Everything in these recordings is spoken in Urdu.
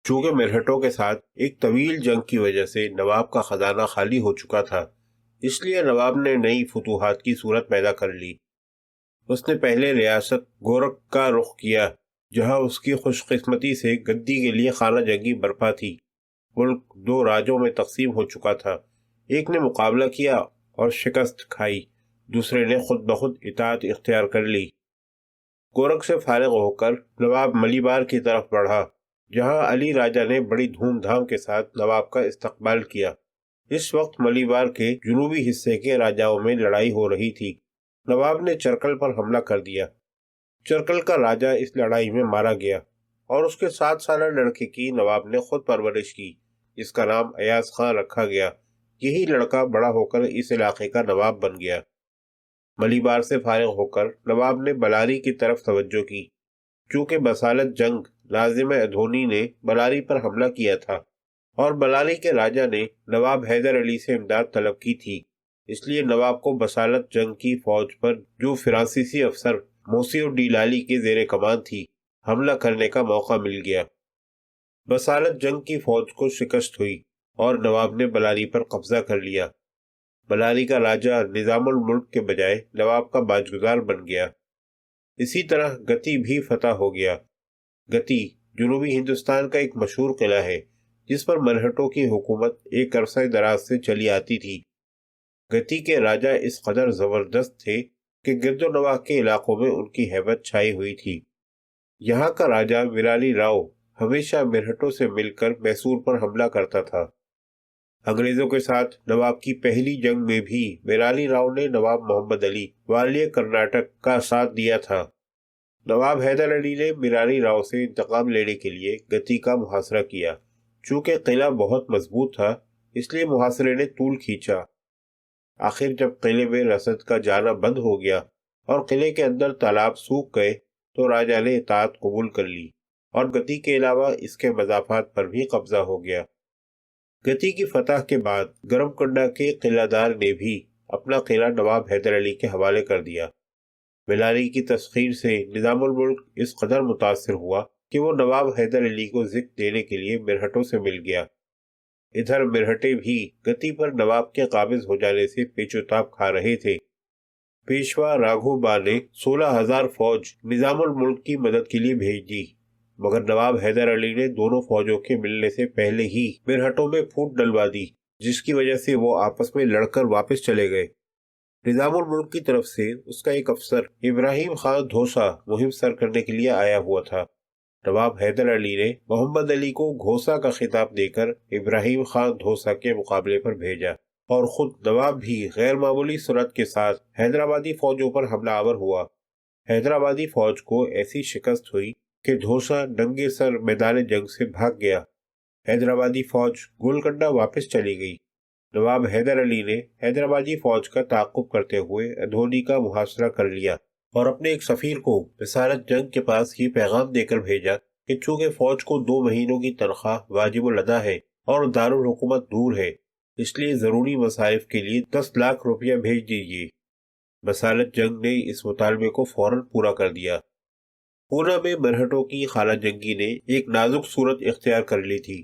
چونکہ مرہٹوں کے ساتھ ایک طویل جنگ کی وجہ سے نواب کا خزانہ خالی ہو چکا تھا، اس لیے نواب نے نئی فتوحات کی صورت پیدا کر لی۔ اس نے پہلے ریاست گورکھ کا رخ کیا، جہاں اس کی خوش قسمتی سے گدی کے لیے خانہ جنگی برپا تھی۔ ملک دو راجوں میں تقسیم ہو چکا تھا، ایک نے مقابلہ کیا اور شکست کھائی، دوسرے نے خود بخود اطاعت اختیار کر لی۔ گورکھ سے فارغ ہو کر نواب ملیبار کی طرف بڑھا، جہاں علی راجہ نے بڑی دھوم دھام کے ساتھ نواب کا استقبال کیا۔ اس وقت ملیبار کے جنوبی حصے کے راجاؤں میں لڑائی ہو رہی تھی۔ نواب نے چرکل پر حملہ کر دیا۔ چرکل کا راجہ اس لڑائی میں مارا گیا اور اس کے 7 سالہ لڑکے کی نواب نے خود پرورش کی، جس کا نام ایاز خان رکھا گیا۔ یہی لڑکا بڑا ہو کر اس علاقے کا نواب بن گیا۔ ملیبار سے فارغ ہو کر نواب نے بلاری کی طرف توجہ کی، چونکہ بسالت جنگ ناظم ادھونی نے بلاری پر حملہ کیا تھا اور بلاری کے راجہ نے نواب حیدر علی سے امداد طلب کی تھی۔ اس لیے نواب کو بسالت جنگ کی فوج پر، جو فرانسیسی افسر موسیو ڈی لالی کے زیر کمان تھی، حملہ کرنے کا موقع مل گیا۔ بسالت جنگ کی فوج کو شکست ہوئی اور نواب نے بلاری پر قبضہ کر لیا۔ بلاری کا راجہ نظام الملک کے بجائے نواب کا باجگزار بن گیا۔ اسی طرح گتی بھی فتح ہو گیا۔ گتی جنوبی ہندوستان کا ایک مشہور قلعہ ہے، جس پر مرہٹوں کی حکومت ایک عرصہ دراز سے چلی آتی تھی۔ گتی کے راجہ اس قدر زبردست تھے کہ گرد و نواح کے علاقوں میں ان کی ہیبت چھائی ہوئی تھی۔ یہاں کا راجہ ویرالی راؤ ہمیشہ مرہٹوں سے مل کر میسور پر حملہ کرتا تھا۔ انگریزوں کے ساتھ نواب کی پہلی جنگ میں بھی ویرالی راؤ نے نواب محمد علی والیہ کرناٹک کا ساتھ دیا تھا۔ نواب حیدر علی نے ویرالی راؤ سے انتقام لینے کے لیے گتی کا محاصرہ کیا۔ چونکہ قلعہ بہت مضبوط تھا، اس لیے محاصرے نے طول کھینچا۔ آخر جب قلعے میں رسد کا جانا بند ہو گیا اور قلعے کے اندر تالاب سوکھ گئے تو راجہ نے اطاعت قبول کر لی اور گتی کے علاوہ اس کے مضافات پر بھی قبضہ ہو گیا۔ گتی کی فتح کے بعد گرم کنڈا کے قلعہ دار نے بھی اپنا قلعہ نواب حیدر علی کے حوالے کر دیا۔ بلاری کی تسخیر سے نظام الملک اس قدر متاثر ہوا کہ وہ نواب حیدر علی کو ذکر دینے کے لیے مرہٹوں سے مل گیا۔ ادھر مرہٹے بھی گتی پر نواب کے قابض ہو جانے سے پیچ و تاب کھا رہے تھے۔ پیشوا راگھو با نے 16,000 فوج نظام الملک کی مدد کے لیے بھیج دی، مگر نواب حیدر علی نے دونوں فوجوں کے ملنے سے پہلے ہی مرہٹوں میں پھوٹ ڈلوا دی، جس کی وجہ سے وہ آپس میں لڑ کر واپس چلے گئے۔ نظام الملک کی طرف سے اس کا ایک افسر ابراہیم خان دھوسا مہم سر کرنے کے لیے آیا ہوا تھا۔ نواب حیدر علی نے محمد علی کو گھوسا کا خطاب دے کر ابراہیم خان دھوسا کے مقابلے پر بھیجا اور خود نواب بھی غیر معمولی سرعت کے ساتھ حیدرآبادی فوجوں پر حملہ آور ہوا۔ حیدرآبادی فوج کو ایسی شکست ہوئی کہ دھوسا ننگے سر میدان جنگ سے بھاگ گیا۔ حیدرآبادی فوج گولکنڈہ واپس چلی گئی۔ نواب حیدر علی نے حیدرآبادی فوج کا تعاقب کرتے ہوئے ادھونی کا محاصرہ کر لیا اور اپنے ایک سفیر کو بسالت جنگ کے پاس یہ پیغام دے کر بھیجا کہ چونکہ فوج کو 2 مہینوں کی تنخواہ واجب الادا ہے اور دارالحکومت دور ہے، اس لیے ضروری مصارف کے لیے 10 لاکھ روپیہ بھیج دیجیے۔ بسالت جنگ نے اس مطالبے کو فوراً پورا کر دیا۔ پونا میں مرہٹوں کی خانہ جنگی نے ایک نازک صورت اختیار کر لی تھی۔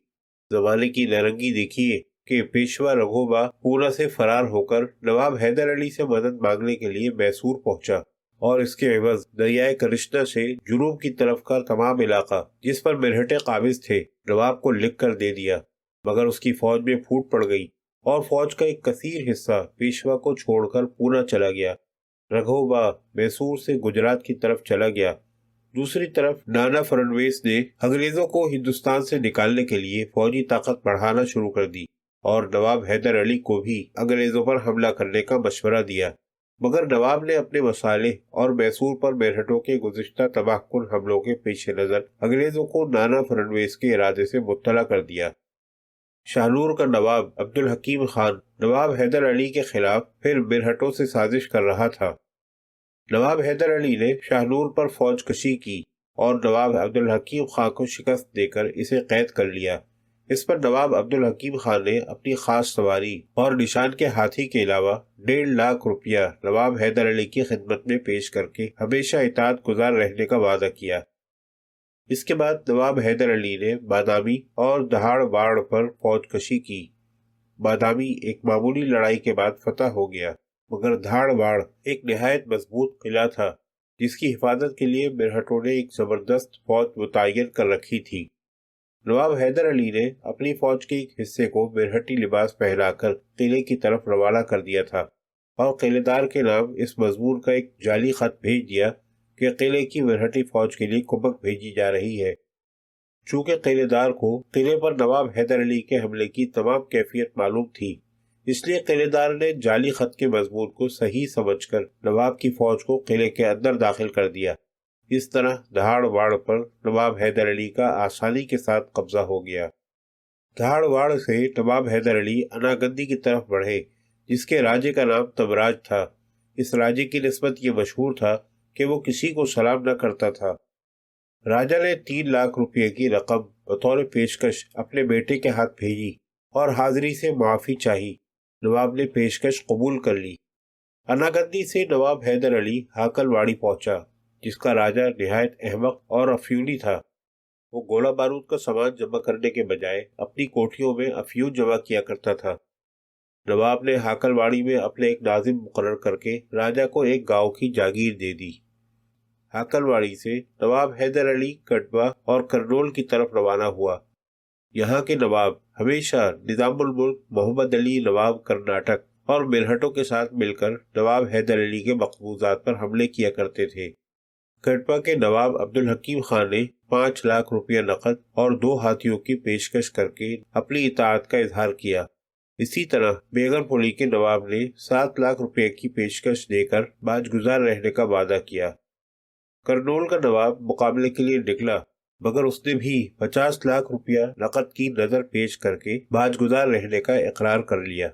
زمانے کی نارنگی دیکھیے کہ پیشوا رگھو با پونا سے فرار ہو کر نواب حیدر علی سے مدد مانگنے کے لیے میسور پہنچا اور اس کے عوض دریائے کرشنا سے جنوب کی طرف کا تمام علاقہ جس پر مرہٹے قابض تھے نواب کو لکھ کر دے دیا، مگر اس کی فوج میں پھوٹ پڑ گئی اور فوج کا ایک کثیر حصہ پیشوا کو چھوڑ کر پونا چلا گیا۔ رگھو با میسور سے گجرات کی طرف چلا گیا۔ دوسری طرف نانا فرنویس نے انگریزوں کو ہندوستان سے نکالنے کے لیے فوجی طاقت بڑھانا شروع کر دی اور نواب حیدر علی کو بھی انگریزوں پر حملہ کرنے کا مشورہ دیا، مگر نواب نے اپنے مصالح اور میسور پر مرہٹوں کے گزشتہ تباہ کن حملوں کے پیش نظر انگریزوں کو نانا فرنویس کے ارادے سے مطلع کر دیا۔ شاہنور کا نواب عبدالحکیم خان نواب حیدر علی کے خلاف پھر مرہٹوں سے سازش کر رہا تھا۔ نواب حیدر علی نے شاہنور پر فوج کشی کی اور نواب عبدالحکیم خان کو شکست دے کر اسے قید کر لیا۔ اس پر نواب عبدالحکیم خان نے اپنی خاص سواری اور نشان کے ہاتھی کے علاوہ 1.5 لاکھ روپیہ نواب حیدر علی کی خدمت میں پیش کر کے ہمیشہ اطاعت گزار رہنے کا وعدہ کیا۔ اس کے بعد نواب حیدر علی نے بادامی اور دہاڑ باڑ پر فوج کشی کی۔ بادامی ایک معمولی لڑائی کے بعد فتح ہو گیا، مگر دھاڑ باڑ ایک نہایت مضبوط قلعہ تھا جس کی حفاظت کے لیے مرہٹوں نے ایک زبردست فوج متعین کر رکھی تھی۔ نواب حیدر علی نے اپنی فوج کے ایک حصے کو مرہٹی لباس پہنا کر قلعے کی طرف روانہ کر دیا تھا اور قلعے دار کے نام اس مضمون کا ایک جعلی خط بھیج دیا کہ قلعے کی مرہٹی فوج کے لیے کمک بھیجی جا رہی ہے۔ چونکہ قلعے دار کو قلعے پر نواب حیدر علی کے حملے کی تمام کیفیت معلوم تھی، اس لیے قلعے دار نے جعلی خط کے مضمون کو صحیح سمجھ کر نواب کی فوج کو قلعے کے اندر داخل کر دیا۔ اس طرح دہاڑ واڑ پر نواب حیدر علی کا آسانی کے ساتھ قبضہ ہو گیا۔ دہاڑ واڑ سے نواب حیدر علی اناگندی کی طرف بڑھے، جس کے راجے کا نام تمراج تھا۔ اس راجے کی نسبت یہ مشہور تھا کہ وہ کسی کو سلام نہ کرتا تھا۔ راجہ نے 3 لاکھ روپے کی رقم بطور پیشکش اپنے بیٹے کے ہاتھ بھیجی اور حاضری سے معافی چاہی۔ نواب نے پیشکش قبول کر لی۔ اناگندی سے نواب حیدر علی ہاکل واڑی پہنچا، جس کا راجہ نہایت احمق اور افیونی تھا۔ وہ گولہ بارود کا سامان جمع کرنے کے بجائے اپنی کوٹھیوں میں افیون جمع کیا کرتا تھا۔ نواب نے ہاکل واڑی میں اپنے ایک ناظم مقرر کر کے راجہ کو ایک گاؤں کی جاگیر دے دی۔ ہاکل واڑی سے نواب حیدر علی کٹوا اور کرنول کی طرف روانہ ہوا۔ یہاں کے نواب ہمیشہ نظام الملک محمد علی نواب کرناٹک اور مرہٹوں کے ساتھ مل کر نواب حیدر علی کے مقبوضات پر حملے کیا کرتے تھے۔ کٹوا کے نواب عبدالحکیم خان نے 5 لاکھ روپیہ نقد اور 2 ہاتھیوں کی پیشکش کر کے اپنی اطاعت کا اظہار کیا۔ اسی طرح بیگم پولی کے نواب نے 7 لاکھ روپے کی پیشکش دے کر باج گزار رہنے کا وعدہ کیا۔ کرنول کا نواب مقابلے کے لیے نکلا، مگر اس نے بھی 50 لاکھ روپیہ نقد کی نظر پیش کر کے باج گزار رہنے کا اقرار کر لیا۔